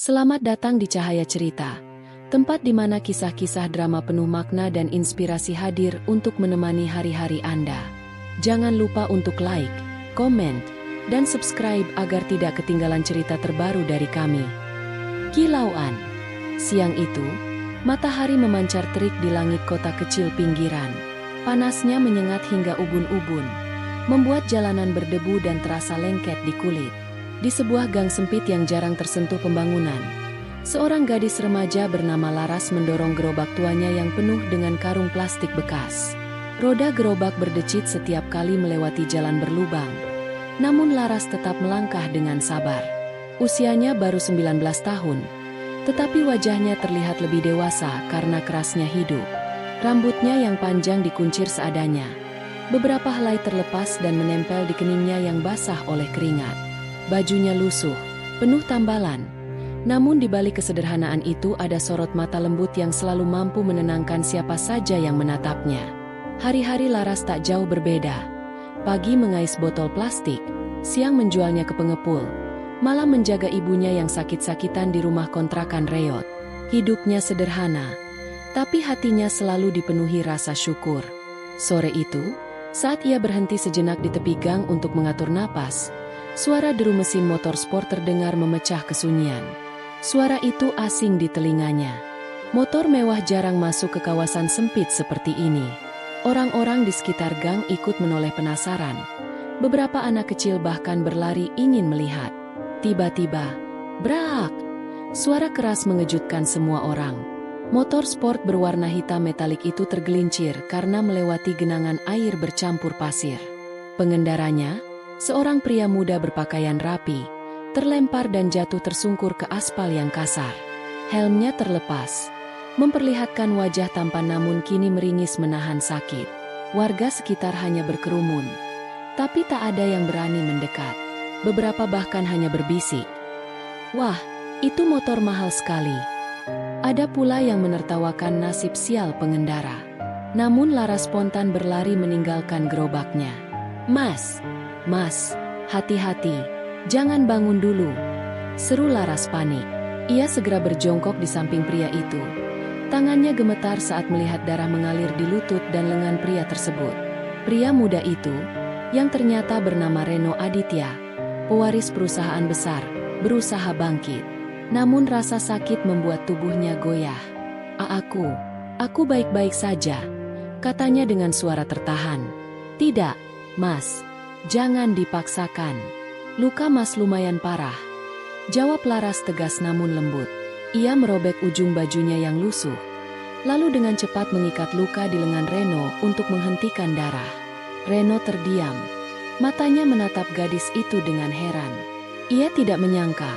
Selamat datang di Cahaya Cerita, tempat di mana kisah-kisah drama penuh makna dan inspirasi hadir untuk menemani hari-hari Anda. Jangan lupa untuk like, komen, dan subscribe agar tidak ketinggalan cerita terbaru dari kami. Kilauan. Siang itu, matahari memancar terik di langit kota kecil pinggiran. Panasnya menyengat hingga ubun-ubun, membuat jalanan berdebu dan terasa lengket di kulit. Di sebuah gang sempit yang jarang tersentuh pembangunan, seorang gadis remaja bernama Laras mendorong gerobak tuanya yang penuh dengan karung plastik bekas. Roda gerobak berdecit setiap kali melewati jalan berlubang. Namun Laras tetap melangkah dengan sabar. Usianya baru 19 tahun, tetapi wajahnya terlihat lebih dewasa karena kerasnya hidup. Rambutnya yang panjang dikuncir seadanya. Beberapa helai terlepas dan menempel di keningnya yang basah oleh keringat. Bajunya lusuh, penuh tambalan. Namun di balik kesederhanaan itu ada sorot mata lembut yang selalu mampu menenangkan siapa saja yang menatapnya. Hari-hari Laras tak jauh berbeda. Pagi mengais botol plastik, siang menjualnya ke pengepul, malam menjaga ibunya yang sakit-sakitan di rumah kontrakan reot. Hidupnya sederhana, tapi hatinya selalu dipenuhi rasa syukur. Sore itu, saat ia berhenti sejenak di tepi gang untuk mengatur napas, suara deru mesin motor sport terdengar memecah kesunyian. Suara itu asing di telinganya. Motor mewah jarang masuk ke kawasan sempit seperti ini. Orang-orang di sekitar gang ikut menoleh penasaran. Beberapa anak kecil bahkan berlari ingin melihat. Tiba-tiba, brak! Suara keras mengejutkan semua orang. Motor sport berwarna hitam metalik itu tergelincir karena melewati genangan air bercampur pasir. Pengendaranya, seorang pria muda berpakaian rapi, terlempar dan jatuh tersungkur ke aspal yang kasar. Helmnya terlepas, memperlihatkan wajah tampan namun kini meringis menahan sakit. Warga sekitar hanya berkerumun, tapi tak ada yang berani mendekat. Beberapa bahkan hanya berbisik, "Wah, itu motor mahal sekali." Ada pula yang menertawakan nasib sial pengendara. Namun Laras spontan berlari meninggalkan gerobaknya. "Mas! Mas, hati-hati, jangan bangun dulu," seru Laras panik. Ia segera berjongkok di samping pria itu. Tangannya gemetar saat melihat darah mengalir di lutut dan lengan pria tersebut. Pria muda itu, yang ternyata bernama Reno Aditya, pewaris perusahaan besar, berusaha bangkit. Namun rasa sakit membuat tubuhnya goyah. Aku baik-baik saja," katanya dengan suara tertahan. "Tidak, Mas. Jangan dipaksakan. Luka Mas lumayan parah," jawab Laras tegas namun lembut. Ia merobek ujung bajunya yang lusuh, lalu dengan cepat mengikat luka di lengan Reno untuk menghentikan darah. Reno terdiam. Matanya menatap gadis itu dengan heran. Ia tidak menyangka,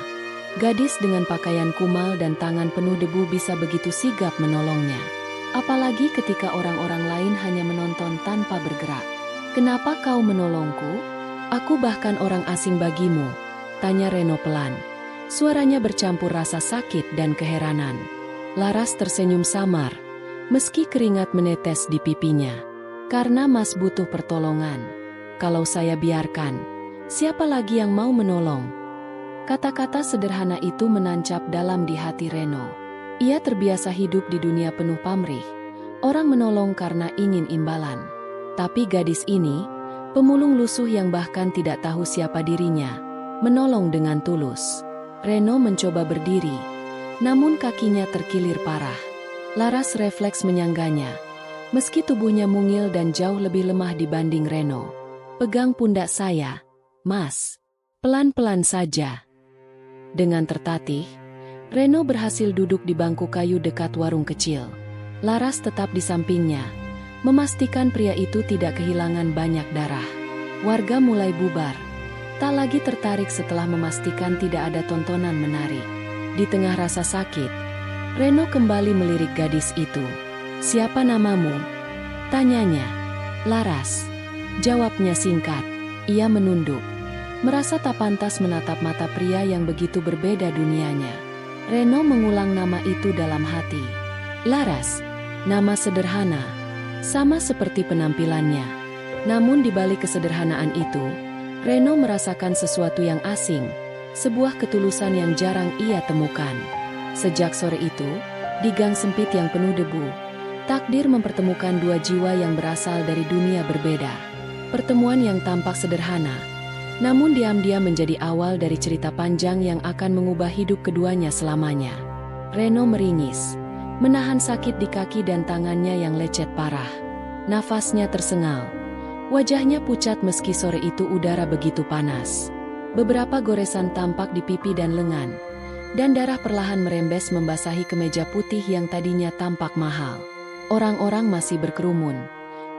gadis dengan pakaian kumal dan tangan penuh debu bisa begitu sigap menolongnya. Apalagi ketika orang-orang lain hanya menonton tanpa bergerak. "Kenapa kau menolongku? Aku bahkan orang asing bagimu," tanya Reno pelan. Suaranya bercampur rasa sakit dan keheranan. Laras tersenyum samar, meski keringat menetes di pipinya. "Karena Mas butuh pertolongan. Kalau saya biarkan, siapa lagi yang mau menolong?" Kata-kata sederhana itu menancap dalam di hati Reno. Ia terbiasa hidup di dunia penuh pamrih. Orang menolong karena ingin imbalan. Tapi gadis ini, pemulung lusuh yang bahkan tidak tahu siapa dirinya, menolong dengan tulus. Reno mencoba berdiri, namun kakinya terkilir parah. Laras refleks menyangganya, meski tubuhnya mungil dan jauh lebih lemah dibanding Reno. "Pegang pundak saya, Mas. Pelan-pelan saja." Dengan tertatih, Reno berhasil duduk di bangku kayu dekat warung kecil. Laras tetap di sampingnya, memastikan pria itu tidak kehilangan banyak darah. Warga mulai bubar, tak lagi tertarik setelah memastikan tidak ada tontonan menarik. Di tengah rasa sakit, Reno kembali melirik gadis itu. "Siapa namamu?" tanyanya. "Laras," jawabnya singkat. Ia menunduk, merasa tak pantas menatap mata pria yang begitu berbeda dunianya. Reno mengulang nama itu dalam hati. Laras, nama sederhana, sama seperti penampilannya. Namun di balik kesederhanaan itu, Reno merasakan sesuatu yang asing, sebuah ketulusan yang jarang ia temukan. Sejak sore itu, di gang sempit yang penuh debu, takdir mempertemukan dua jiwa yang berasal dari dunia berbeda. Pertemuan yang tampak sederhana, namun diam-diam menjadi awal dari cerita panjang yang akan mengubah hidup keduanya selamanya. Reno meringis, menahan sakit di kaki dan tangannya yang lecet parah. Nafasnya tersengal. Wajahnya pucat meski sore itu udara begitu panas. Beberapa goresan tampak di pipi dan lengan, dan darah perlahan merembes membasahi kemeja putih yang tadinya tampak mahal. Orang-orang masih berkerumun,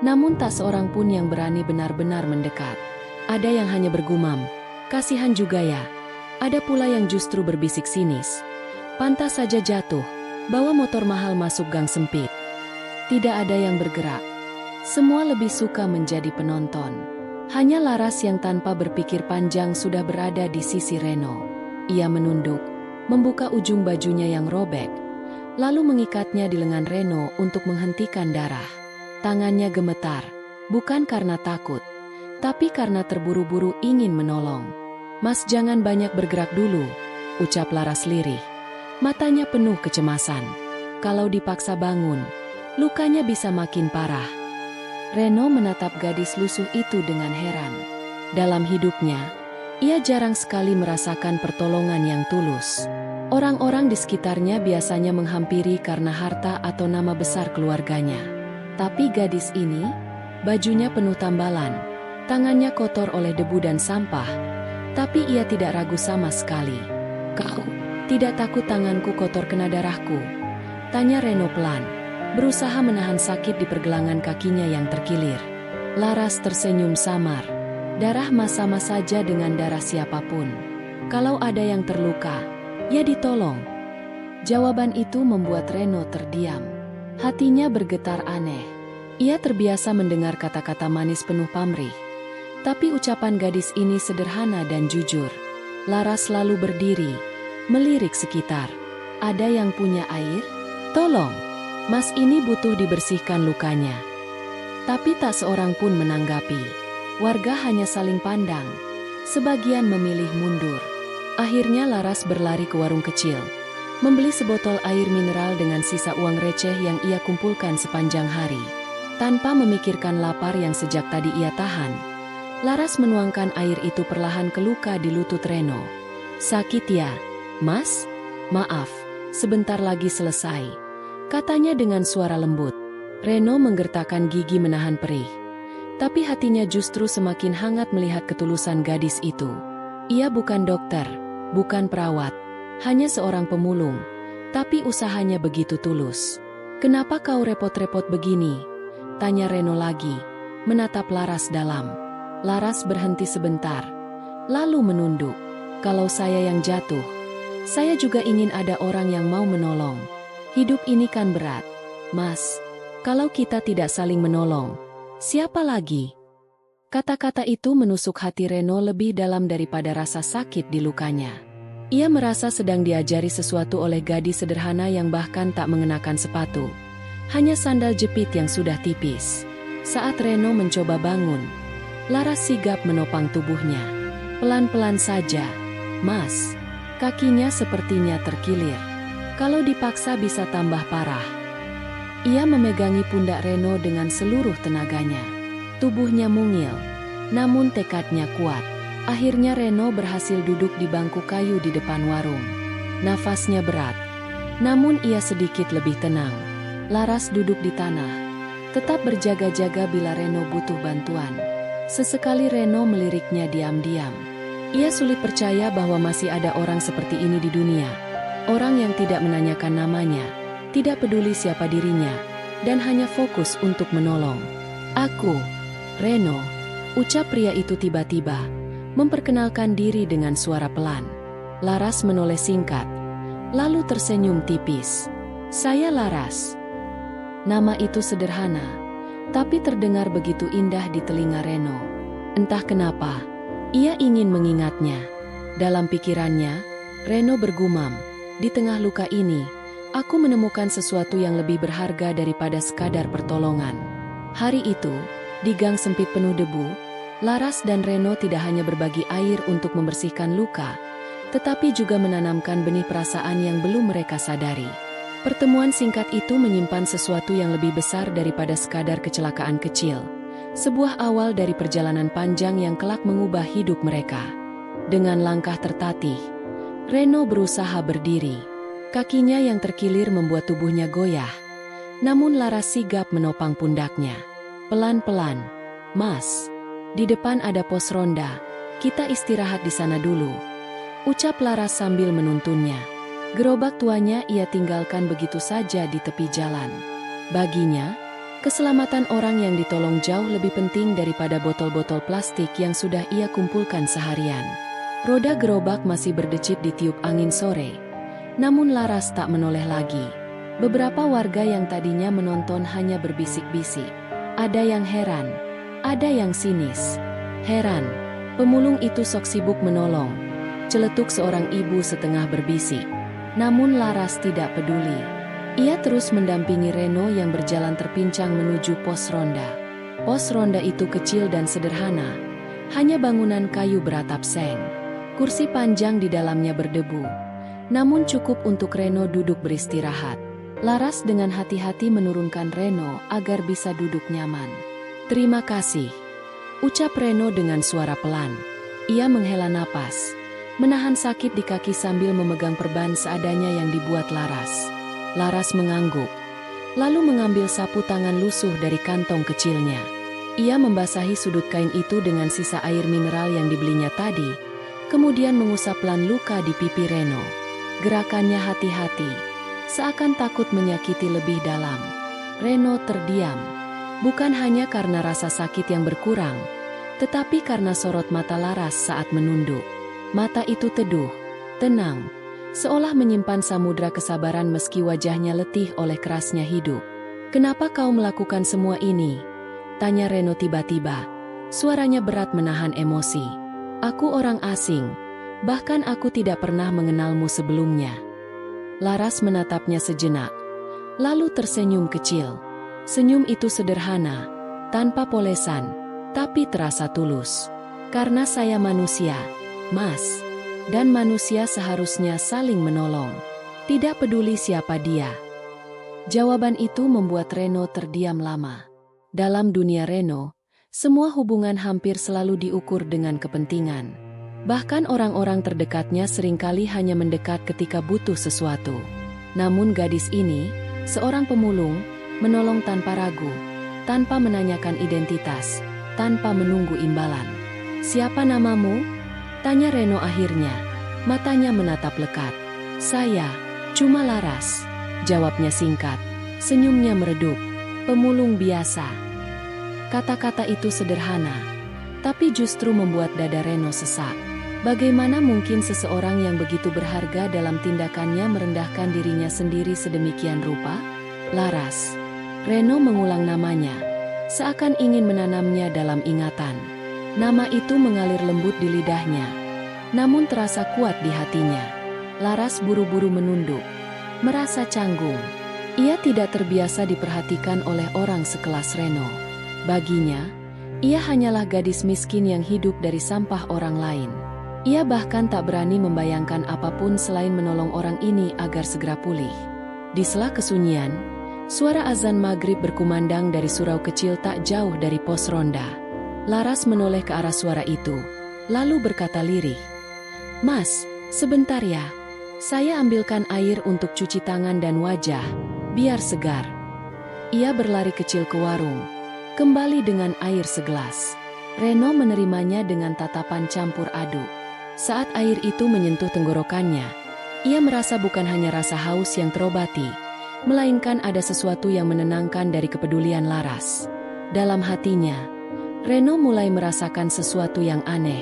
namun tak seorang pun yang berani benar-benar mendekat. Ada yang hanya bergumam, "Kasihan juga ya." Ada pula yang justru berbisik sinis, "Pantas saja jatuh, bawa motor mahal masuk gang sempit." Tidak ada yang bergerak. Semua lebih suka menjadi penonton. Hanya Laras yang tanpa berpikir panjang sudah berada di sisi Reno. Ia menunduk, membuka ujung bajunya yang robek, lalu mengikatnya di lengan Reno untuk menghentikan darah. Tangannya gemetar, bukan karena takut, tapi karena terburu-buru ingin menolong. "Mas, jangan banyak bergerak dulu," ucap Laras lirih. Matanya penuh kecemasan. Kalau dipaksa bangun, lukanya bisa makin parah. Reno menatap gadis lusuh itu dengan heran. Dalam hidupnya, ia jarang sekali merasakan pertolongan yang tulus. Orang-orang di sekitarnya biasanya menghampiri karena harta atau nama besar keluarganya. Tapi gadis ini, bajunya penuh tambalan, tangannya kotor oleh debu dan sampah, tapi ia tidak ragu sama sekali. "Kau tidak takut tanganku kotor kena darahku?" tanya Reno pelan, berusaha menahan sakit di pergelangan kakinya yang terkilir. Laras tersenyum samar. "Darah mas sama saja dengan darah siapapun. Kalau ada yang terluka, ya ditolong." Jawaban itu membuat Reno terdiam. Hatinya bergetar aneh. Ia terbiasa mendengar kata-kata manis penuh pamrih, tapi ucapan gadis ini sederhana dan jujur. Laras lalu berdiri, melirik sekitar. "Ada yang punya air? Tolong, mas ini butuh dibersihkan lukanya." Tapi tak seorang pun menanggapi. Warga hanya saling pandang. Sebagian memilih mundur. Akhirnya Laras berlari ke warung kecil, membeli sebotol air mineral dengan sisa uang receh yang ia kumpulkan sepanjang hari. Tanpa memikirkan lapar yang sejak tadi ia tahan, Laras menuangkan air itu perlahan ke luka di lutut Reno. "Sakit ya, Mas? Maaf, sebentar lagi selesai," katanya dengan suara lembut. Reno menggertakkan gigi menahan perih, tapi hatinya justru semakin hangat melihat ketulusan gadis itu. Ia bukan dokter, bukan perawat, hanya seorang pemulung, tapi usahanya begitu tulus. "Kenapa kau repot-repot begini?" tanya Reno lagi, menatap Laras dalam. Laras berhenti sebentar, lalu menunduk. "Kalau saya yang jatuh, saya juga ingin ada orang yang mau menolong. Hidup ini kan berat, Mas. Kalau kita tidak saling menolong, siapa lagi?" Kata-kata itu menusuk hati Reno lebih dalam daripada rasa sakit di lukanya. Ia merasa sedang diajari sesuatu oleh gadis sederhana yang bahkan tak mengenakan sepatu. Hanya sandal jepit yang sudah tipis. Saat Reno mencoba bangun, Laras sigap menopang tubuhnya. "Pelan-pelan saja, Mas." Kakinya sepertinya terkilir. Kalau dipaksa bisa tambah parah. Ia memegangi pundak Reno dengan seluruh tenaganya. Tubuhnya mungil, namun tekadnya kuat. Akhirnya Reno berhasil duduk di bangku kayu di depan warung. Nafasnya berat, namun ia sedikit lebih tenang. Laras duduk di tanah, tetap berjaga-jaga bila Reno butuh bantuan. Sesekali Reno meliriknya diam-diam. Ia sulit percaya bahwa masih ada orang seperti ini di dunia. Orang yang tidak menanyakan namanya, tidak peduli siapa dirinya, dan hanya fokus untuk menolong. "Aku, Reno," ucap pria itu tiba-tiba, memperkenalkan diri dengan suara pelan. Laras menoleh singkat, lalu tersenyum tipis. "Saya Laras." Nama itu sederhana, tapi terdengar begitu indah di telinga Reno. Entah kenapa, ia ingin mengingatnya. Dalam pikirannya, Reno bergumam, "Di tengah luka ini, aku menemukan sesuatu yang lebih berharga daripada sekadar pertolongan." Hari itu, di gang sempit penuh debu, Laras dan Reno tidak hanya berbagi air untuk membersihkan luka, tetapi juga menanamkan benih perasaan yang belum mereka sadari. Pertemuan singkat itu menyimpan sesuatu yang lebih besar daripada sekadar kecelakaan kecil. Sebuah awal dari perjalanan panjang yang kelak mengubah hidup mereka. Dengan langkah tertatih, Reno berusaha berdiri. Kakinya yang terkilir membuat tubuhnya goyah. Namun Laras sigap menopang pundaknya. Pelan-pelan. "Mas, di depan ada pos ronda. Kita istirahat di sana dulu," ucap Laras sambil menuntunnya. Gerobak tuanya ia tinggalkan begitu saja di tepi jalan. Baginya, keselamatan orang yang ditolong jauh lebih penting daripada botol-botol plastik yang sudah ia kumpulkan seharian. Roda gerobak masih berdecit ditiup angin sore. Namun Laras tak menoleh lagi. Beberapa warga yang tadinya menonton hanya berbisik-bisik. Ada yang heran, ada yang sinis. Heran, pemulung itu sok sibuk menolong. Celetuk seorang ibu setengah berbisik. Namun Laras tidak peduli. Ia terus mendampingi Reno yang berjalan terpincang menuju pos ronda. Pos ronda itu kecil dan sederhana. Hanya bangunan kayu beratap seng. Kursi panjang di dalamnya berdebu. Namun cukup untuk Reno duduk beristirahat. Laras dengan hati-hati menurunkan Reno agar bisa duduk nyaman. "Terima kasih," ucap Reno dengan suara pelan. Ia menghela napas, menahan sakit di kaki sambil memegang perban seadanya yang dibuat Laras. Laras mengangguk, lalu mengambil sapu tangan lusuh dari kantong kecilnya. Ia membasahi sudut kain itu dengan sisa air mineral yang dibelinya tadi, kemudian mengusap pelan luka di pipi Reno. Gerakannya hati-hati, seakan takut menyakiti lebih dalam. Reno terdiam, bukan hanya karena rasa sakit yang berkurang, tetapi karena sorot mata Laras saat menunduk. Mata itu teduh, tenang, seolah menyimpan samudra kesabaran meski wajahnya letih oleh kerasnya hidup. "Kenapa kau melakukan semua ini?" tanya Reno tiba-tiba. Suaranya berat menahan emosi. "Aku orang asing, bahkan aku tidak pernah mengenalmu sebelumnya." Laras menatapnya sejenak, lalu tersenyum kecil. Senyum itu sederhana, tanpa polesan, tapi terasa tulus. "Karena saya manusia, Mas, dan manusia seharusnya saling menolong, tidak peduli siapa dia." Jawaban itu membuat Reno terdiam lama. Dalam dunia Reno, semua hubungan hampir selalu diukur dengan kepentingan. Bahkan orang-orang terdekatnya seringkali hanya mendekat ketika butuh sesuatu. Namun gadis ini, seorang pemulung, menolong tanpa ragu, tanpa menanyakan identitas, tanpa menunggu imbalan. "Siapa namamu?" tanya Reno akhirnya. Matanya menatap lekat. "Saya, cuma Laras," jawabnya singkat. Senyumnya meredup. "Pemulung biasa." Kata-kata itu sederhana, tapi justru membuat dada Reno sesak. Bagaimana mungkin seseorang yang begitu berharga dalam tindakannya merendahkan dirinya sendiri sedemikian rupa? Laras. Reno mengulang namanya, seakan ingin menanamnya dalam ingatan. Nama itu mengalir lembut di lidahnya, namun terasa kuat di hatinya. Laras buru-buru menunduk, merasa canggung. Ia tidak terbiasa diperhatikan oleh orang sekelas Reno. Baginya, ia hanyalah gadis miskin yang hidup dari sampah orang lain. Ia bahkan tak berani membayangkan apapun selain menolong orang ini agar segera pulih. Di sela kesunyian, suara azan maghrib berkumandang dari surau kecil tak jauh dari pos ronda. Laras menoleh ke arah suara itu, lalu berkata lirih, "Mas, sebentar ya. Saya ambilkan air untuk cuci tangan dan wajah, biar segar." Ia berlari kecil ke warung, kembali dengan air segelas. Reno menerimanya dengan tatapan campur aduk. Saat air itu menyentuh tenggorokannya, ia merasa bukan hanya rasa haus yang terobati, melainkan ada sesuatu yang menenangkan dari kepedulian Laras. Dalam hatinya, Reno mulai merasakan sesuatu yang aneh.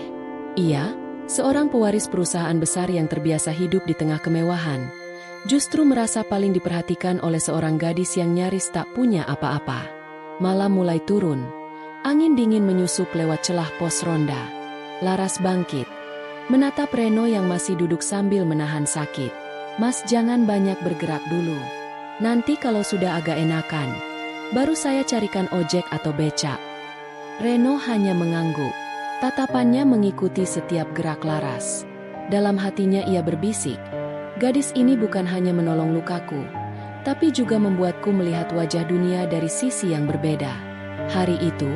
Ia, seorang pewaris perusahaan besar yang terbiasa hidup di tengah kemewahan, justru merasa paling diperhatikan oleh seorang gadis yang nyaris tak punya apa-apa. Malam mulai turun, angin dingin menyusup lewat celah pos ronda. Laras bangkit, menatap Reno yang masih duduk sambil menahan sakit. "Mas, jangan banyak bergerak dulu. Nanti kalau sudah agak enakan, baru saya carikan ojek atau becak." Reno hanya mengangguk. Tatapannya mengikuti setiap gerak Laras. Dalam hatinya ia berbisik, gadis ini bukan hanya menolong lukaku, tapi juga membuatku melihat wajah dunia dari sisi yang berbeda. Hari itu,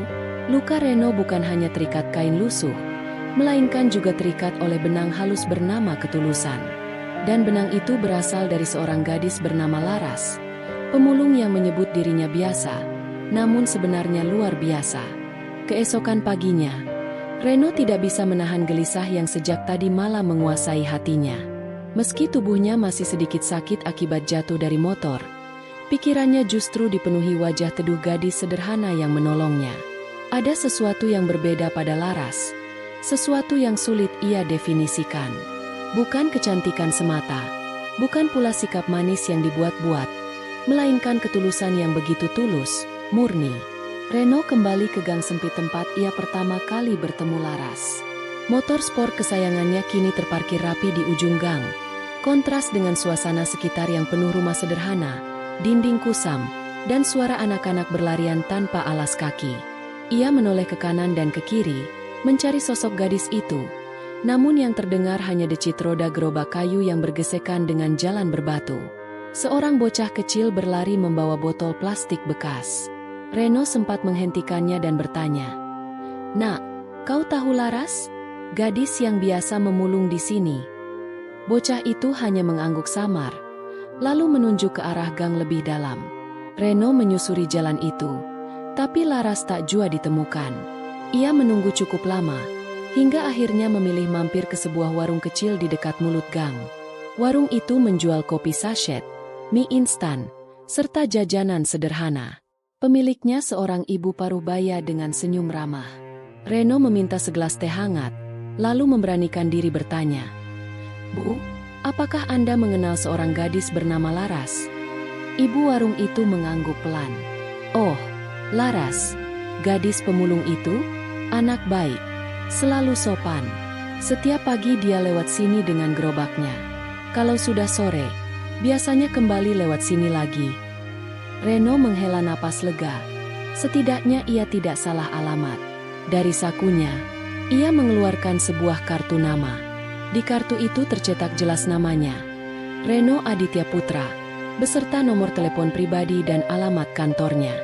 luka Reno bukan hanya terikat kain lusuh, melainkan juga terikat oleh benang halus bernama ketulusan. Dan benang itu berasal dari seorang gadis bernama Laras, pemulung yang menyebut dirinya biasa, namun sebenarnya luar biasa. Keesokan paginya, Reno tidak bisa menahan gelisah yang sejak tadi malam menguasai hatinya. Meski tubuhnya masih sedikit sakit akibat jatuh dari motor, pikirannya justru dipenuhi wajah teduh gadis sederhana yang menolongnya. Ada sesuatu yang berbeda pada Laras, sesuatu yang sulit ia definisikan. Bukan kecantikan semata, bukan pula sikap manis yang dibuat-buat, melainkan ketulusan yang begitu tulus, murni. Reno kembali ke gang sempit tempat ia pertama kali bertemu Laras. Motor sport kesayangannya kini terparkir rapi di ujung gang. Kontras dengan suasana sekitar yang penuh rumah sederhana, dinding kusam, dan suara anak-anak berlarian tanpa alas kaki. Ia menoleh ke kanan dan ke kiri, mencari sosok gadis itu. Namun yang terdengar hanya decit roda gerobak kayu yang bergesekan dengan jalan berbatu. Seorang bocah kecil berlari membawa botol plastik bekas. Reno sempat menghentikannya dan bertanya, "Nak, kau tahu Laras? Gadis yang biasa memulung di sini." Bocah itu hanya mengangguk samar, lalu menunjuk ke arah gang lebih dalam. Reno menyusuri jalan itu, tapi Laras tak jua ditemukan. Ia menunggu cukup lama, hingga akhirnya memilih mampir ke sebuah warung kecil di dekat mulut gang. Warung itu menjual kopi sachet, mie instan, serta jajanan sederhana. Pemiliknya seorang ibu paruh-baya dengan senyum ramah. Reno meminta segelas teh hangat, lalu memberanikan diri bertanya, "Bu, apakah Anda mengenal seorang gadis bernama Laras?" Ibu warung itu mengangguk pelan. "Oh, Laras, gadis pemulung itu, anak baik. Selalu sopan. Setiap pagi dia lewat sini dengan gerobaknya. Kalau sudah sore, biasanya kembali lewat sini lagi." Reno menghela napas lega. Setidaknya ia tidak salah alamat. Dari sakunya, ia mengeluarkan sebuah kartu nama. Di kartu itu tercetak jelas namanya, Reno Aditya Putra, beserta nomor telepon pribadi dan alamat kantornya.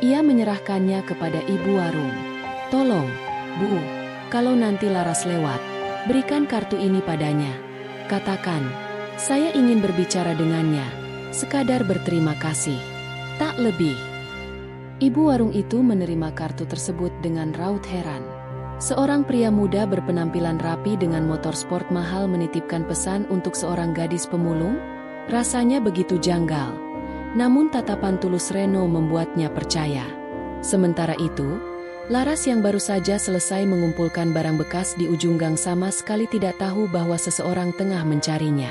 Ia menyerahkannya kepada ibu warung. "Tolong, Bu, kalau nanti Laras lewat, berikan kartu ini padanya. Katakan, saya ingin berbicara dengannya, sekadar berterima kasih. Tak lebih." Ibu warung itu menerima kartu tersebut dengan raut heran. Seorang pria muda berpenampilan rapi dengan motor sport mahal menitipkan pesan untuk seorang gadis pemulung? Rasanya begitu janggal. Namun tatapan tulus Reno membuatnya percaya. Sementara itu, Laras yang baru saja selesai mengumpulkan barang bekas di ujung gang sama sekali tidak tahu bahwa seseorang tengah mencarinya.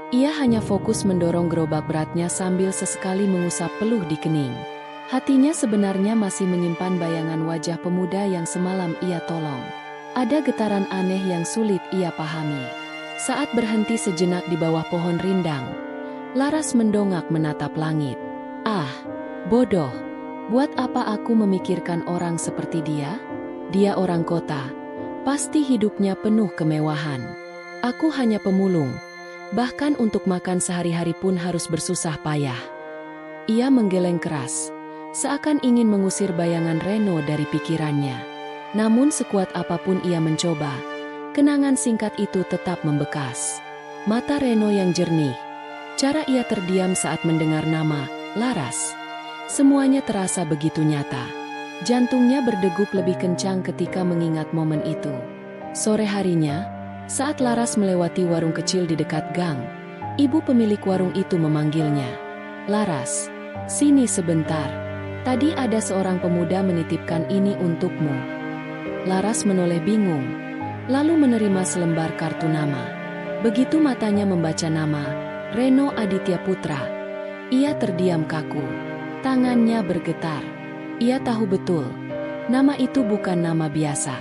Ia hanya fokus mendorong gerobak beratnya sambil sesekali mengusap peluh di kening. Hatinya sebenarnya masih menyimpan bayangan wajah pemuda yang semalam ia tolong. Ada getaran aneh yang sulit ia pahami. Saat berhenti sejenak di bawah pohon rindang, Laras mendongak menatap langit. "Ah, bodoh. Buat apa aku memikirkan orang seperti dia? Dia orang kota. Pasti hidupnya penuh kemewahan. Aku hanya pemulung. Bahkan untuk makan sehari-hari pun harus bersusah payah." Ia menggeleng keras, seakan ingin mengusir bayangan Reno dari pikirannya. Namun sekuat apapun ia mencoba, kenangan singkat itu tetap membekas. Mata Reno yang jernih, cara ia terdiam saat mendengar nama Laras, semuanya terasa begitu nyata. Jantungnya berdegup lebih kencang ketika mengingat momen itu. Sore harinya, saat Laras melewati warung kecil di dekat gang, ibu pemilik warung itu memanggilnya. "Laras, sini sebentar. Tadi ada seorang pemuda menitipkan ini untukmu." Laras menoleh bingung, lalu menerima selembar kartu nama. Begitu matanya membaca nama, Reno Aditya Putra, ia terdiam kaku. Tangannya bergetar. Ia tahu betul, nama itu bukan nama biasa.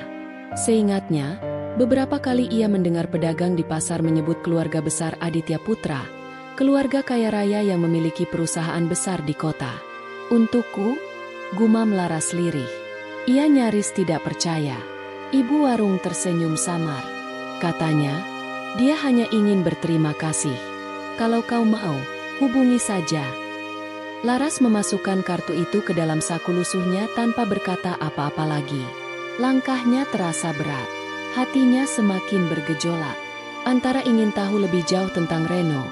Seingatnya, beberapa kali ia mendengar pedagang di pasar menyebut keluarga besar Aditya Putra, keluarga kaya raya yang memiliki perusahaan besar di kota. "Untukku?" gumam Laras lirih. Ia nyaris tidak percaya. Ibu warung tersenyum samar. Katanya, Dia hanya ingin berterima kasih. Kalau kau mau, hubungi saja. Laras memasukkan kartu itu ke dalam saku lusuhnya tanpa berkata apa-apa lagi. Langkahnya terasa berat. Hatinya semakin bergejolak. Antara ingin tahu lebih jauh tentang Reno,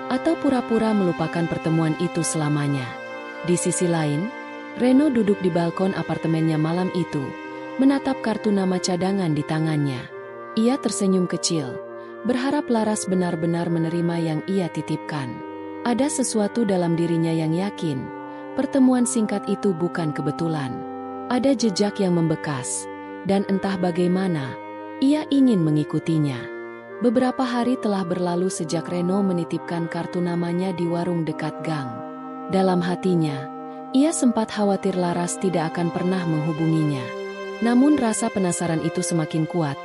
atau pura-pura melupakan pertemuan itu selamanya. Di sisi lain, Reno duduk di balkon apartemennya malam itu, menatap kartu nama cadangan di tangannya. Ia tersenyum kecil, berharap Laras benar-benar menerima yang ia titipkan. Ada sesuatu dalam dirinya yang yakin, pertemuan singkat itu bukan kebetulan. Ada jejak yang membekas, dan entah bagaimana, ia ingin mengikutinya. Beberapa hari telah berlalu sejak Reno menitipkan kartu namanya di warung dekat gang. Dalam hatinya, ia sempat khawatir Laras tidak akan pernah menghubunginya. Namun rasa penasaran itu semakin kuat,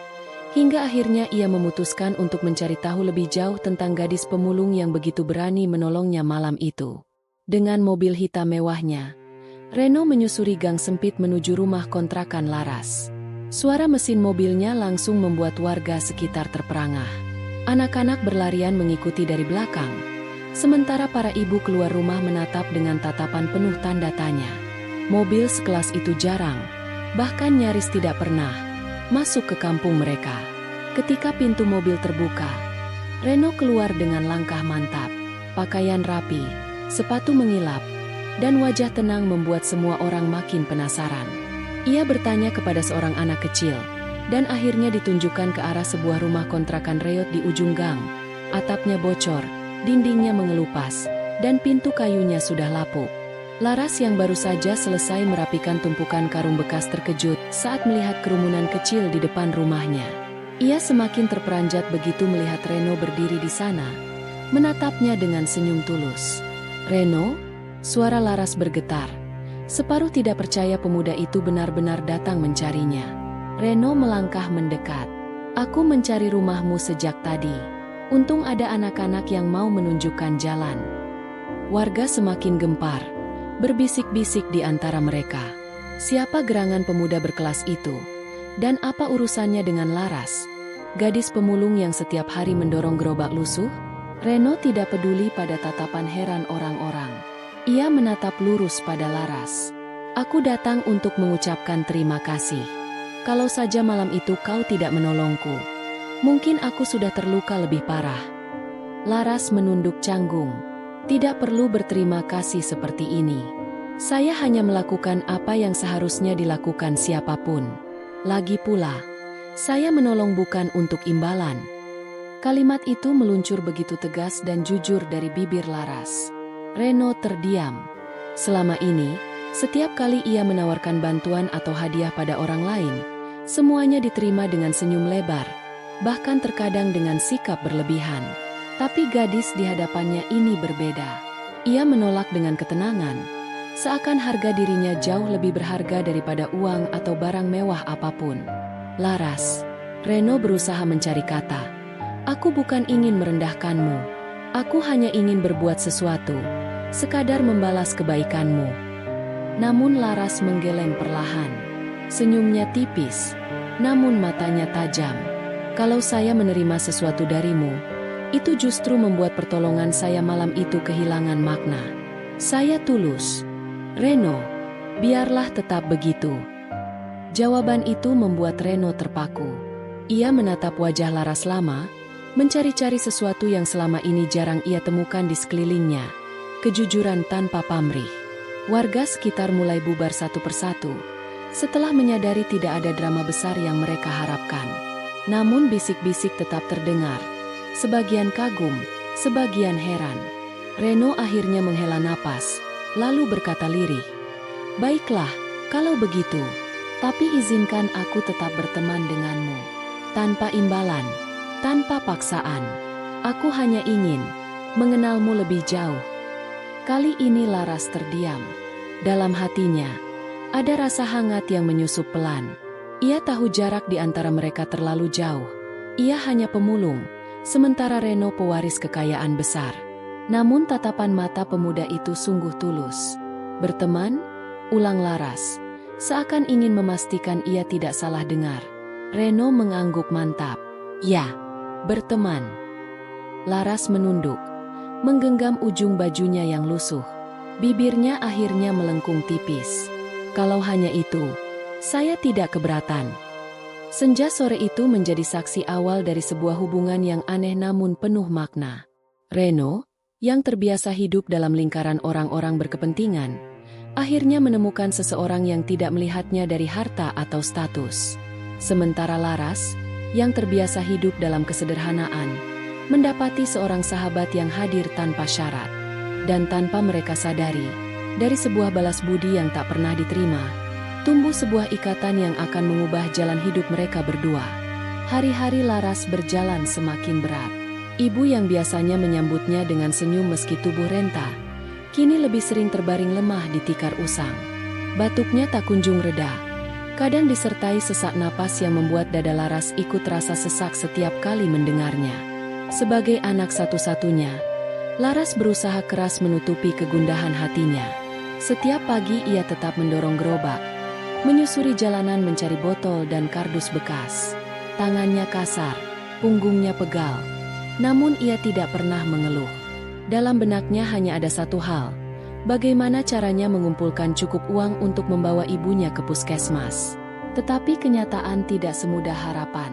hingga akhirnya ia memutuskan untuk mencari tahu lebih jauh tentang gadis pemulung yang begitu berani menolongnya malam itu. Dengan mobil hitam mewahnya, Reno menyusuri gang sempit menuju rumah kontrakan Laras. Suara mesin mobilnya langsung membuat warga sekitar terperangah. Anak-anak berlarian mengikuti dari belakang, sementara para ibu keluar rumah menatap dengan tatapan penuh tanda tanya. Mobil sekelas itu jarang, bahkan nyaris tidak pernah, masuk ke kampung mereka. Ketika pintu mobil terbuka, Reno keluar dengan langkah mantap, pakaian rapi, sepatu mengilap, dan wajah tenang membuat semua orang makin penasaran. Ia bertanya kepada seorang anak kecil, dan akhirnya ditunjukkan ke arah sebuah rumah kontrakan reot di ujung gang. Atapnya bocor, dindingnya mengelupas, dan pintu kayunya sudah lapuk. Laras yang baru saja selesai merapikan tumpukan karung bekas terkejut saat melihat kerumunan kecil di depan rumahnya. Ia semakin terperanjat begitu melihat Reno berdiri di sana, menatapnya dengan senyum tulus. "Reno?" Suara Laras bergetar. Separuh tidak percaya pemuda itu benar-benar datang mencarinya. Reno melangkah mendekat. "Aku mencari rumahmu sejak tadi. Untung ada anak-anak yang mau menunjukkan jalan." Warga semakin gempar, berbisik-bisik di antara mereka. Siapa gerangan pemuda berkelas itu? Dan apa urusannya dengan Laras, gadis pemulung yang setiap hari mendorong gerobak lusuh? Reno tidak peduli pada tatapan heran orang-orang. Ia menatap lurus pada Laras. "Aku datang untuk mengucapkan terima kasih. Kalau saja malam itu kau tidak menolongku, mungkin aku sudah terluka lebih parah." Laras menunduk canggung. "Tidak perlu berterima kasih seperti ini. Saya hanya melakukan apa yang seharusnya dilakukan siapapun. Lagi pula, saya menolong bukan untuk imbalan." Kalimat itu meluncur begitu tegas dan jujur dari bibir Laras. Reno terdiam. Selama ini, setiap kali ia menawarkan bantuan atau hadiah pada orang lain, semuanya diterima dengan senyum lebar, bahkan terkadang dengan sikap berlebihan. Tapi gadis di hadapannya ini berbeda. Ia menolak dengan ketenangan, seakan harga dirinya jauh lebih berharga daripada uang atau barang mewah apapun. "Laras," Reno berusaha mencari kata, "aku bukan ingin merendahkanmu. Aku hanya ingin berbuat sesuatu, sekadar membalas kebaikanmu." Namun Laras menggeleng perlahan. Senyumnya tipis, namun matanya tajam. "Kalau saya menerima sesuatu darimu, itu justru membuat pertolongan saya malam itu kehilangan makna. Saya tulus." "Reno, biarlah tetap begitu." Jawaban itu membuat Reno terpaku. Ia menatap wajah Laras lama, mencari-cari sesuatu yang selama ini jarang ia temukan di sekelilingnya. Kejujuran tanpa pamrih. Warga sekitar mulai bubar satu persatu, setelah menyadari tidak ada drama besar yang mereka harapkan. Namun bisik-bisik tetap terdengar. Sebagian kagum, sebagian heran. Reno akhirnya menghela napas, lalu berkata lirih, "Baiklah, kalau begitu, tapi izinkan aku tetap berteman denganmu. Tanpa imbalan, tanpa paksaan. Aku hanya ingin mengenalmu lebih jauh." Kali ini Laras terdiam. Dalam hatinya, ada rasa hangat yang menyusup pelan. Ia tahu jarak di antara mereka terlalu jauh. Ia hanya pemulung, sementara Reno pewaris kekayaan besar. Namun tatapan mata pemuda itu sungguh tulus. "Berteman?" ulang Laras, seakan ingin memastikan ia tidak salah dengar. Reno mengangguk mantap. "Ya." Berteman. Laras menunduk, menggenggam ujung bajunya yang lusuh. Bibirnya akhirnya melengkung tipis. Kalau hanya itu, saya tidak keberatan. Senja sore itu menjadi saksi awal dari sebuah hubungan yang aneh namun penuh makna. Reno, yang terbiasa hidup dalam lingkaran orang-orang berkepentingan, akhirnya menemukan seseorang yang tidak melihatnya dari harta atau status. Sementara Laras, yang terbiasa hidup dalam kesederhanaan, mendapati seorang sahabat yang hadir tanpa syarat. Dan tanpa mereka sadari, dari sebuah balas budi yang tak pernah diterima, tumbuh sebuah ikatan yang akan mengubah jalan hidup mereka berdua. Hari-hari Laras berjalan semakin berat. Ibu yang biasanya menyambutnya dengan senyum meski tubuh renta, kini lebih sering terbaring lemah di tikar usang. Batuknya tak kunjung reda. Kadang disertai sesak napas yang membuat dada Laras ikut rasa sesak setiap kali mendengarnya. Sebagai anak satu-satunya, Laras berusaha keras menutupi kegundahan hatinya. Setiap pagi ia tetap mendorong gerobak, menyusuri jalanan mencari botol dan kardus bekas. Tangannya kasar, punggungnya pegal. Namun ia tidak pernah mengeluh. Dalam benaknya hanya ada satu hal, bagaimana caranya mengumpulkan cukup uang untuk membawa ibunya ke puskesmas. Tetapi kenyataan tidak semudah harapan.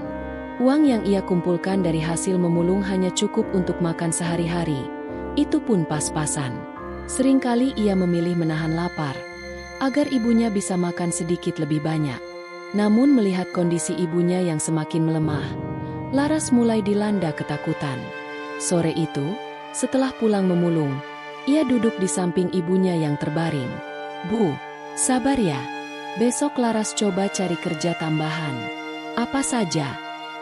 Uang yang ia kumpulkan dari hasil memulung hanya cukup untuk makan sehari-hari. Itu pun pas-pasan. Seringkali ia memilih menahan lapar, agar ibunya bisa makan sedikit lebih banyak. Namun melihat kondisi ibunya yang semakin melemah, Laras mulai dilanda ketakutan. Sore itu, setelah pulang memulung, ia duduk di samping ibunya yang terbaring. "Bu, sabar ya. Besok Laras coba cari kerja tambahan. Apa saja,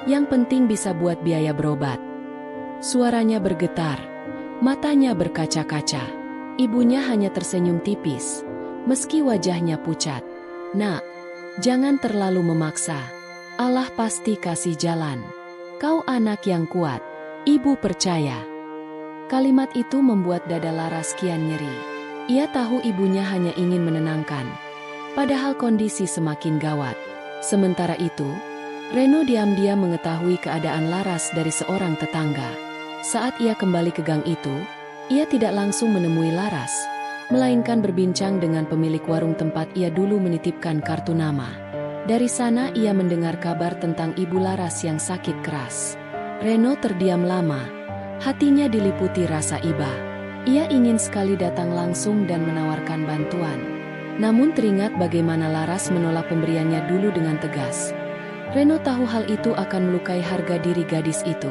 yang penting bisa buat biaya berobat." Suaranya bergetar, matanya berkaca-kaca. Ibunya hanya tersenyum tipis, meski wajahnya pucat. "Nak, jangan terlalu memaksa. Allah pasti kasih jalan. Kau anak yang kuat, ibu percaya." Kalimat itu membuat dada Laras kian nyeri. Ia tahu ibunya hanya ingin menenangkan, padahal kondisi semakin gawat. Sementara itu, Reno diam-diam mengetahui keadaan Laras dari seorang tetangga. Saat ia kembali ke gang itu, ia tidak langsung menemui Laras, melainkan berbincang dengan pemilik warung tempat ia dulu menitipkan kartu nama. Dari sana ia mendengar kabar tentang ibu Laras yang sakit keras. Reno terdiam lama, hatinya diliputi rasa iba. Ia ingin sekali datang langsung dan menawarkan bantuan. Namun teringat bagaimana Laras menolak pemberiannya dulu dengan tegas. Reno tahu hal itu akan melukai harga diri gadis itu.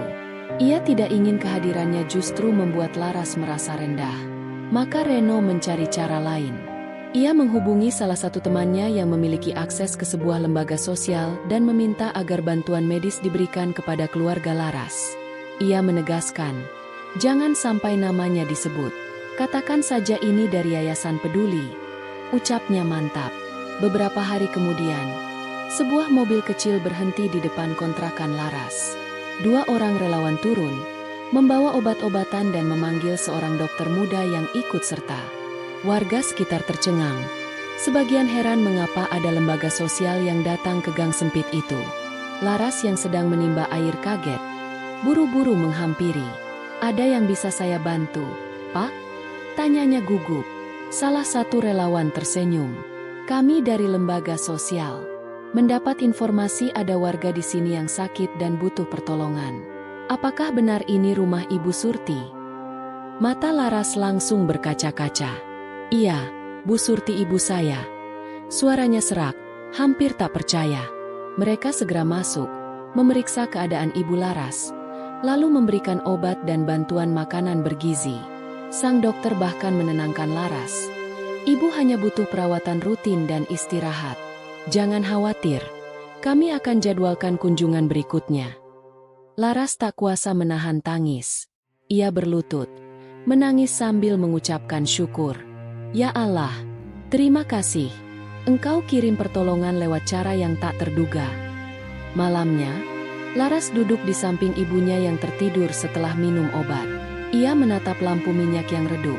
Ia tidak ingin kehadirannya justru membuat Laras merasa rendah. Maka Reno mencari cara lain. Ia menghubungi salah satu temannya yang memiliki akses ke sebuah lembaga sosial dan meminta agar bantuan medis diberikan kepada keluarga Laras. Ia menegaskan, jangan sampai namanya disebut. Katakan saja ini dari Yayasan Peduli. Ucapnya mantap. Beberapa hari kemudian, sebuah mobil kecil berhenti di depan kontrakan Laras. 2 orang relawan turun, membawa obat-obatan dan memanggil seorang dokter muda yang ikut serta. Warga sekitar tercengang. Sebagian heran mengapa ada lembaga sosial yang datang ke gang sempit itu. Laras yang sedang menimba air kaget, buru-buru menghampiri. "Ada yang bisa saya bantu, Pak?" tanyanya gugup. Salah satu relawan tersenyum. "Kami dari lembaga sosial. Mendapat informasi ada warga di sini yang sakit dan butuh pertolongan. Apakah benar ini rumah Ibu Surti?" Mata Laras langsung berkaca-kaca. "Iya, Bu Surti ibu saya." Suaranya serak, hampir tak percaya. Mereka segera masuk, memeriksa keadaan Ibu Laras, lalu memberikan obat dan bantuan makanan bergizi. Sang dokter bahkan menenangkan Laras. "Ibu hanya butuh perawatan rutin dan istirahat. Jangan khawatir, kami akan jadwalkan kunjungan berikutnya." Laras tak kuasa menahan tangis. Ia berlutut, menangis sambil mengucapkan syukur. "Ya Allah, terima kasih. Engkau kirim pertolongan lewat cara yang tak terduga." Malamnya, Laras duduk di samping ibunya yang tertidur setelah minum obat. Ia menatap lampu minyak yang redup.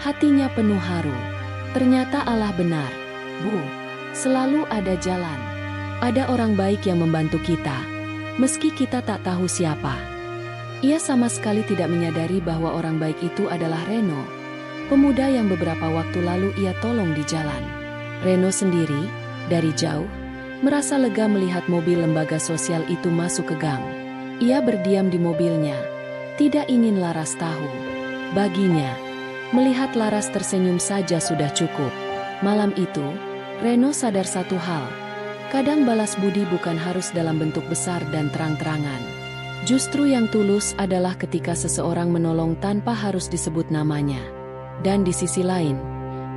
Hatinya penuh haru. Ternyata Allah benar. "Bu, selalu ada jalan. Ada orang baik yang membantu kita, meski kita tak tahu siapa." Ia sama sekali tidak menyadari bahwa orang baik itu adalah Reno, pemuda yang beberapa waktu lalu ia tolong di jalan. Reno sendiri, dari jauh, merasa lega melihat mobil lembaga sosial itu masuk ke gang. Ia berdiam di mobilnya, tidak ingin Laras tahu. Baginya, melihat Laras tersenyum saja sudah cukup. Malam itu, Reno sadar satu hal. Kadang balas budi bukan harus dalam bentuk besar dan terang-terangan. Justru yang tulus adalah ketika seseorang menolong tanpa harus disebut namanya. Dan di sisi lain,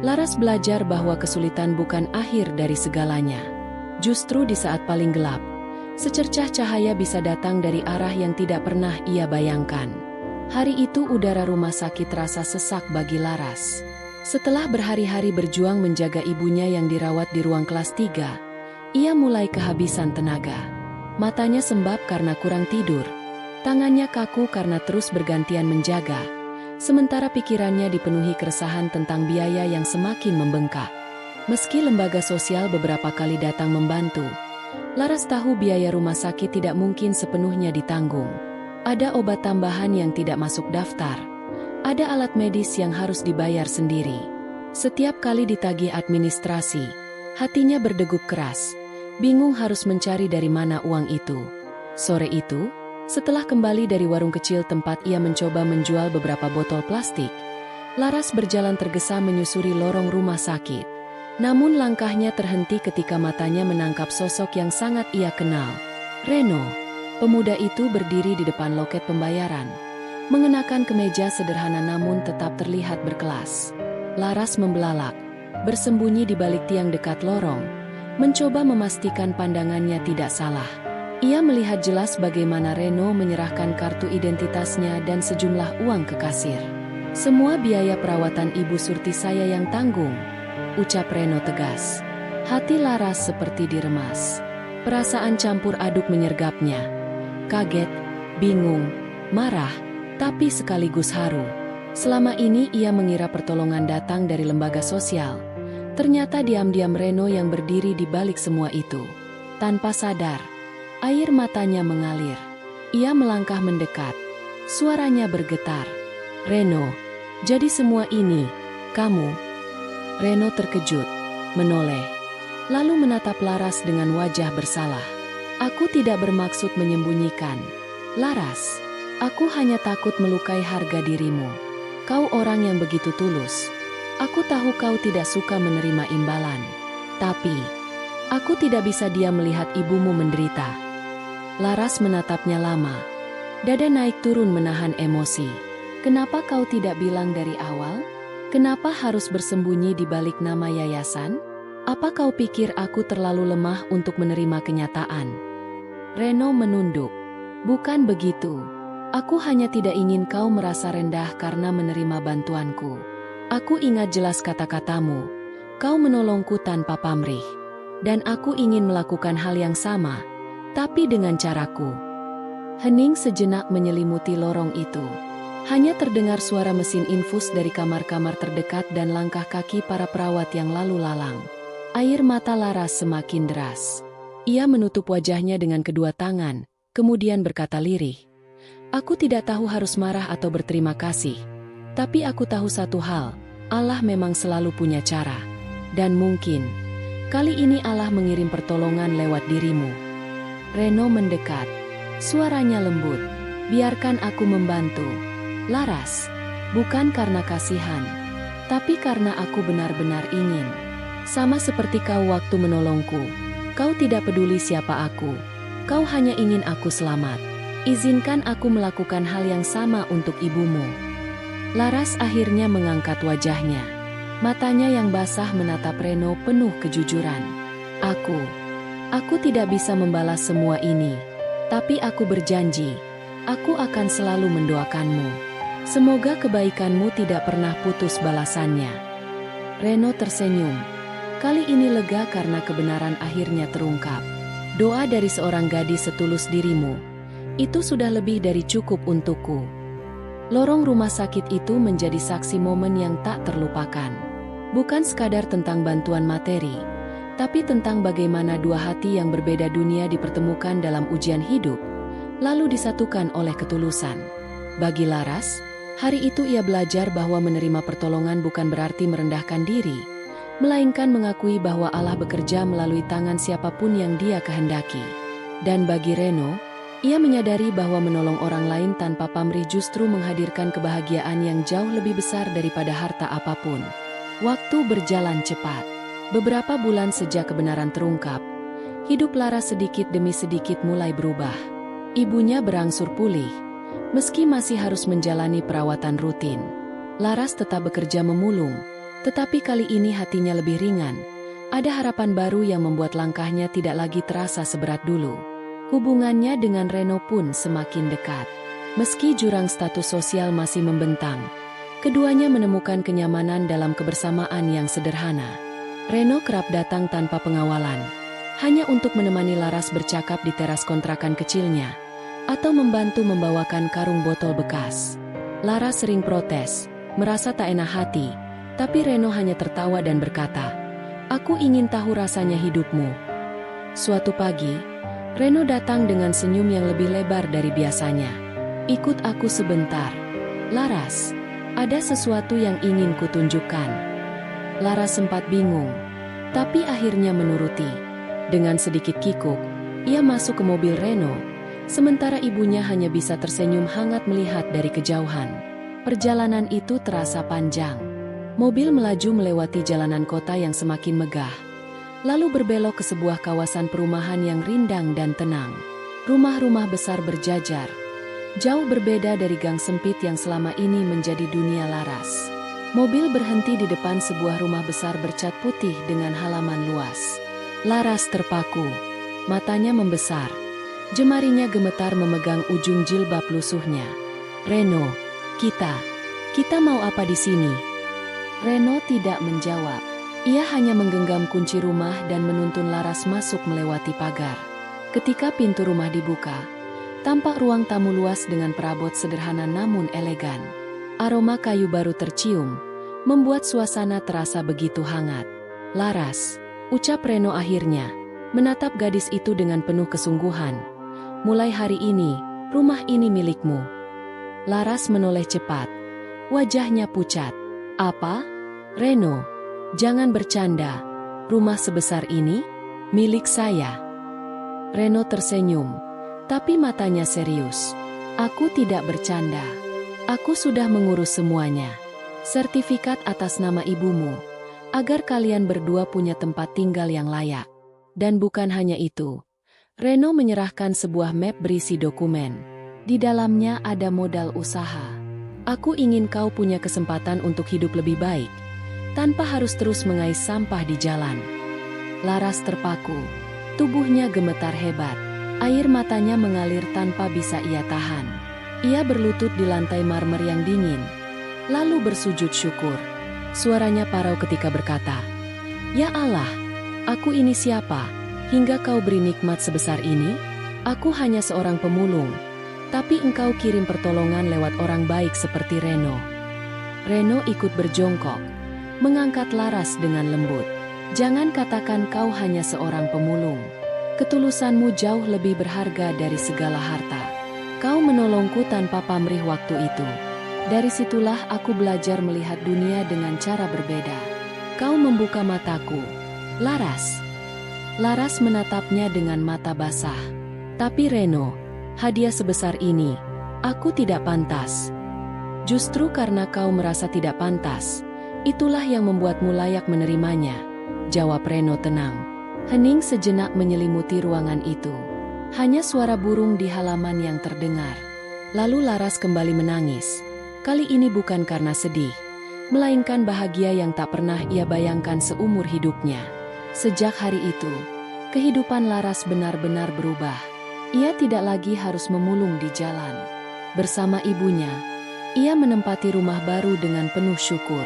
Laras belajar bahwa kesulitan bukan akhir dari segalanya. Justru di saat paling gelap, secercah cahaya bisa datang dari arah yang tidak pernah ia bayangkan. Hari itu udara rumah sakit terasa sesak bagi Laras. Setelah berhari-hari berjuang menjaga ibunya yang dirawat di ruang kelas 3, ia mulai kehabisan tenaga. Matanya sembab karena kurang tidur, tangannya kaku karena terus bergantian menjaga, sementara pikirannya dipenuhi keresahan tentang biaya yang semakin membengkak. Meski lembaga sosial beberapa kali datang membantu, Laras tahu biaya rumah sakit tidak mungkin sepenuhnya ditanggung. Ada obat tambahan yang tidak masuk daftar, ada alat medis yang harus dibayar sendiri. Setiap kali ditagih administrasi, hatinya berdegup keras, bingung harus mencari dari mana uang itu. Sore itu, setelah kembali dari warung kecil tempat ia mencoba menjual beberapa botol plastik, Laras berjalan tergesa menyusuri lorong rumah sakit. Namun langkahnya terhenti ketika matanya menangkap sosok yang sangat ia kenal. Reno, pemuda itu berdiri di depan loket pembayaran, mengenakan kemeja sederhana namun tetap terlihat berkelas. Laras membelalak, bersembunyi di balik tiang dekat lorong, mencoba memastikan pandangannya tidak salah. Ia melihat jelas bagaimana Reno menyerahkan kartu identitasnya dan sejumlah uang ke kasir. "Semua biaya perawatan Ibu Surti saya yang tanggung," ucap Reno tegas. Hati Laras seperti diremas. Perasaan campur aduk menyergapnya. Kaget, bingung, marah, tapi sekaligus haru. Selama ini ia mengira pertolongan datang dari lembaga sosial. Ternyata diam-diam Reno yang berdiri di balik semua itu. Tanpa sadar, air matanya mengalir. Ia melangkah mendekat. Suaranya bergetar. "Reno, jadi semua ini, kamu?" Reno terkejut, menoleh, lalu menatap Laras dengan wajah bersalah. "Aku tidak bermaksud menyembunyikan, Laras. Aku hanya takut melukai harga dirimu. Kau orang yang begitu tulus. Aku tahu kau tidak suka menerima imbalan. Tapi, aku tidak bisa diam melihat ibumu menderita." Laras menatapnya lama. Dada naik turun menahan emosi. "Kenapa kau tidak bilang dari awal? Kenapa harus bersembunyi di balik nama yayasan? Apa kau pikir aku terlalu lemah untuk menerima kenyataan?" Reno menunduk. "Bukan begitu. Aku hanya tidak ingin kau merasa rendah karena menerima bantuanku. Aku ingat jelas kata-katamu. Kau menolongku tanpa pamrih. Dan aku ingin melakukan hal yang sama, tapi dengan caraku." Hening sejenak menyelimuti lorong itu. Hanya terdengar suara mesin infus dari kamar-kamar terdekat dan langkah kaki para perawat yang lalu lalang. Air mata Laras semakin deras. Ia menutup wajahnya dengan kedua tangan, kemudian berkata lirih, "Aku tidak tahu harus marah atau berterima kasih. Tapi aku tahu satu hal, Allah memang selalu punya cara. Dan mungkin, kali ini Allah mengirim pertolongan lewat dirimu." Reno mendekat. Suaranya lembut. "Biarkan aku membantu, Laras. Bukan karena kasihan, tapi karena aku benar-benar ingin. Sama seperti kau waktu menolongku. Kau tidak peduli siapa aku. Kau hanya ingin aku selamat. Izinkan aku melakukan hal yang sama untuk ibumu." Laras akhirnya mengangkat wajahnya. Matanya yang basah menatap Reno penuh kejujuran. Aku tidak bisa membalas semua ini. Tapi aku berjanji, aku akan selalu mendoakanmu. Semoga kebaikanmu tidak pernah putus balasannya." Reno tersenyum. Kali ini lega karena kebenaran akhirnya terungkap. Doa dari seorang gadis setulus dirimu, itu sudah lebih dari cukup untukku. Lorong rumah sakit itu menjadi saksi momen yang tak terlupakan. Bukan sekadar tentang bantuan materi, tapi tentang bagaimana dua hati yang berbeda dunia dipertemukan dalam ujian hidup. lalu disatukan oleh ketulusan. Bagi Laras, hari itu ia belajar bahwa menerima pertolongan bukan berarti merendahkan diri, melainkan mengakui bahwa Allah bekerja melalui tangan siapapun yang Dia kehendaki. Dan bagi Reno, ia menyadari bahwa menolong orang lain tanpa pamrih justru menghadirkan kebahagiaan yang jauh lebih besar daripada harta apapun. Waktu berjalan cepat. Beberapa bulan sejak kebenaran terungkap, hidup Laras sedikit demi sedikit mulai berubah. Ibunya berangsur pulih, meski masih harus menjalani perawatan rutin. Laras tetap bekerja memulung, tetapi kali ini hatinya lebih ringan. Ada harapan baru yang membuat langkahnya tidak lagi terasa seberat dulu. Hubungannya dengan Reno pun semakin dekat. Meski jurang status sosial masih membentang, keduanya menemukan kenyamanan dalam kebersamaan yang sederhana. Reno kerap datang tanpa pengawalan, hanya untuk menemani Laras bercakap di teras kontrakan kecilnya, atau membantu membawakan karung botol bekas. Laras sering protes, merasa tak enak hati, tapi Reno hanya tertawa dan berkata, "Aku ingin tahu rasanya hidupmu." Suatu pagi, Reno datang dengan senyum yang lebih lebar dari biasanya. "Ikut aku sebentar, Laras. Ada sesuatu yang ingin kutunjukkan." Laras sempat bingung, tapi akhirnya menuruti. Dengan sedikit kikuk, ia masuk ke mobil Reno, sementara ibunya hanya bisa tersenyum hangat melihat dari kejauhan. Perjalanan itu terasa panjang. Mobil melaju melewati jalanan kota yang semakin megah, lalu berbelok ke sebuah kawasan perumahan yang rindang dan tenang. Rumah-rumah besar berjajar, jauh berbeda dari gang sempit yang selama ini menjadi dunia Laras. Mobil berhenti di depan sebuah rumah besar bercat putih dengan halaman luas. Laras terpaku, matanya membesar, jemarinya gemetar memegang ujung jilbab lusuhnya. "Reno, kita mau apa di sini?" Reno tidak menjawab. Ia hanya menggenggam kunci rumah dan menuntun Laras masuk melewati pagar. Ketika pintu rumah dibuka, tampak ruang tamu luas dengan perabot sederhana namun elegan. Aroma kayu baru tercium, membuat suasana terasa begitu hangat. "Laras," ucap Reno akhirnya, menatap gadis itu dengan penuh kesungguhan. "Mulai hari ini, rumah ini milikmu." Laras menoleh cepat, wajahnya pucat. "Apa? Reno, jangan bercanda. Rumah sebesar ini, milik saya." Reno tersenyum, tapi matanya serius. "Aku tidak bercanda. Aku sudah mengurus semuanya. Sertifikat atas nama ibumu, agar kalian berdua punya tempat tinggal yang layak. Dan bukan hanya itu." Reno menyerahkan sebuah map berisi dokumen. Di dalamnya ada modal usaha. "Aku ingin kau punya kesempatan untuk hidup lebih baik, tanpa harus terus mengais sampah di jalan." Laras terpaku, tubuhnya gemetar hebat. Air matanya mengalir tanpa bisa ia tahan. Ia berlutut di lantai marmer yang dingin, lalu bersujud syukur. Suaranya parau ketika berkata, "Ya Allah, aku ini siapa, hingga kau beri nikmat sebesar ini? Aku hanya seorang pemulung, tapi engkau kirim pertolongan lewat orang baik seperti Reno." Reno ikut berjongkok, mengangkat Laras dengan lembut. "Jangan katakan kau hanya seorang pemulung. Ketulusanmu jauh lebih berharga dari segala harta. Kau menolongku tanpa pamrih waktu itu. Dari situlah aku belajar melihat dunia dengan cara berbeda. Kau membuka mataku, Laras." Laras menatapnya dengan mata basah. "Tapi Reno, hadiah sebesar ini, aku tidak pantas." "Justru karena kau merasa tidak pantas, itulah yang membuatmu layak menerimanya," jawab Reno tenang. Hening sejenak menyelimuti ruangan itu. Hanya suara burung di halaman yang terdengar. Lalu Laras kembali menangis. Kali ini bukan karena sedih, melainkan bahagia yang tak pernah ia bayangkan seumur hidupnya. Sejak hari itu, kehidupan Laras benar-benar berubah. Ia tidak lagi harus memulung di jalan. Bersama ibunya, ia menempati rumah baru dengan penuh syukur.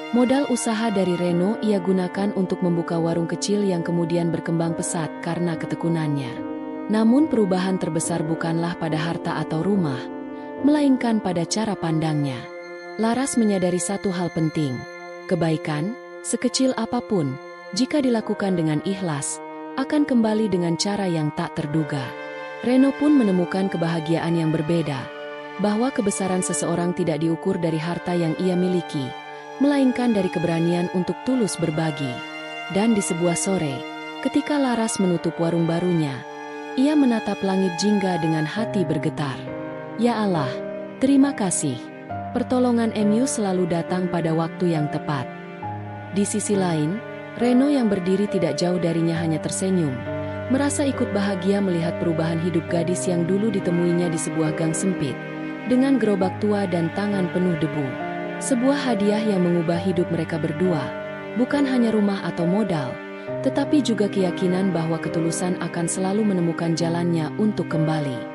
Modal usaha dari Reno ia gunakan untuk membuka warung kecil yang kemudian berkembang pesat karena ketekunannya. Namun perubahan terbesar bukanlah pada harta atau rumah, melainkan pada cara pandangnya. Laras menyadari satu hal penting. Kebaikan, sekecil apapun, jika dilakukan dengan ikhlas, akan kembali dengan cara yang tak terduga. Reno pun menemukan kebahagiaan yang berbeda, bahwa kebesaran seseorang tidak diukur dari harta yang ia miliki, melainkan dari keberanian untuk tulus berbagi. Dan di sebuah sore, ketika Laras menutup warung barunya, ia menatap langit jingga dengan hati bergetar. Ya Allah, terima kasih. Pertolongan MU selalu datang pada waktu yang tepat. Di sisi lain, Reno yang berdiri tidak jauh darinya hanya tersenyum, merasa ikut bahagia melihat perubahan hidup gadis yang dulu ditemuinya di sebuah gang sempit, dengan gerobak tua dan tangan penuh debu. Sebuah hadiah yang mengubah hidup mereka berdua, bukan hanya rumah atau modal, tetapi juga keyakinan bahwa ketulusan akan selalu menemukan jalannya untuk kembali.